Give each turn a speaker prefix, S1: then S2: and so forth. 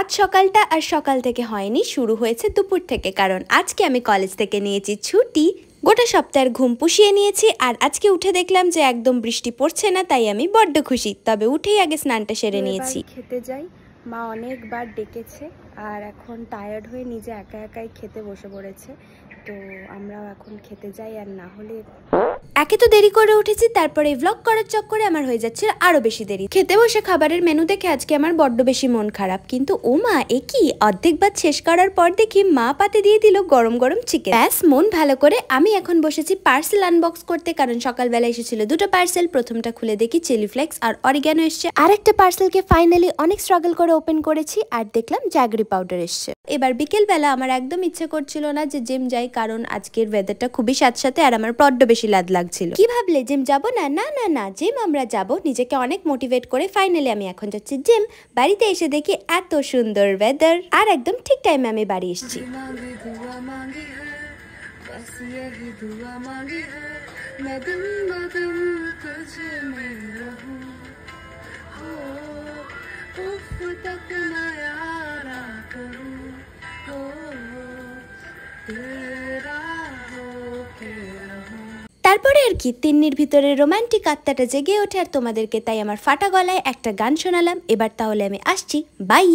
S1: আজ সকালটা আর সকাল থেকে হয়নি, শুরু হয়েছে দুপুর থেকে, কারণ আজকে আমি কলেজ থেকে নিয়েছি ছুটি। গোটা সপ্তাহের ঘুম পুষিয়ে নিয়েছি আর আজকে উঠে দেখলাম যে একদম বৃষ্টি পড়ছে না, তাই আমি বড্ড খুশি। তবে উঠেই আগে স্নানটা সেরে নিয়েছি। খেতে যাই, মা অনেকবার ডেকেছে আর এখন টায়ার্ড হয়ে নিজে একা একাই খেতে বসে পড়েছে। তো আমরাও এখন খেতে যাই, আর না হলে একে তো দেরি করে উঠেছি, তারপরে ভ্লগ করার চক্করে আমার হয়ে যাচ্ছে আরো বেশি দেরি। খেতে বসে খাবারের মেনু দেখে আজকে আমার বড্ড বেশি মন খারাপ, কিন্তু ও মা, এ কি অর্ধেক ভাত শেষ করার পর দেখি মা পাতে দিয়ে দিল গরম গরম চিকেন। ব্যাস, মন ভালো করে আমি এখন বসেছি পার্সেল আনবক্স করতে, কারণ সকালবেলা এসেছিল দুটো পার্সেল। প্রথমটা খুলে দেখি চিলি ফ্লেক্স আর অরিগ্যানো এসছে, আরেকটা পার্সেলকে ফাইনালি অনেক স্ট্রাগল করে ওপেন করেছি আর দেখলাম জ্যাগরি পাউডার এসছে। এবার বিকেল বেলা আমার একদম ইচ্ছে করছিল না যে জিম যাই, কারণ আজকের ওয়েদারটা খুবই স্যাঁতস্যাঁতে আর আমার বড্ড বেশি লাদ লাগছিল। কি ভাবলে জিম যাব না? না না না, জিম আমরা যাব। নিজেকে অনেক মোটিভেট করে ফাইনালি আমি এখন যাচ্ছি জিম। বাড়িতে এসে দেখি এত সুন্দর ওয়েদার, আর একদম ঠিক টাইমে আমি বাড়ি এসেছি। তারপরে আর কি, তিন্নির ভিতরে রোমান্টিক আত্মাটা জেগে ওঠে আর তোমাদেরকে তাই আমার ফাটা গলায় একটা গান শোনালাম। এবার তাহলে আমি আসছি, বাই।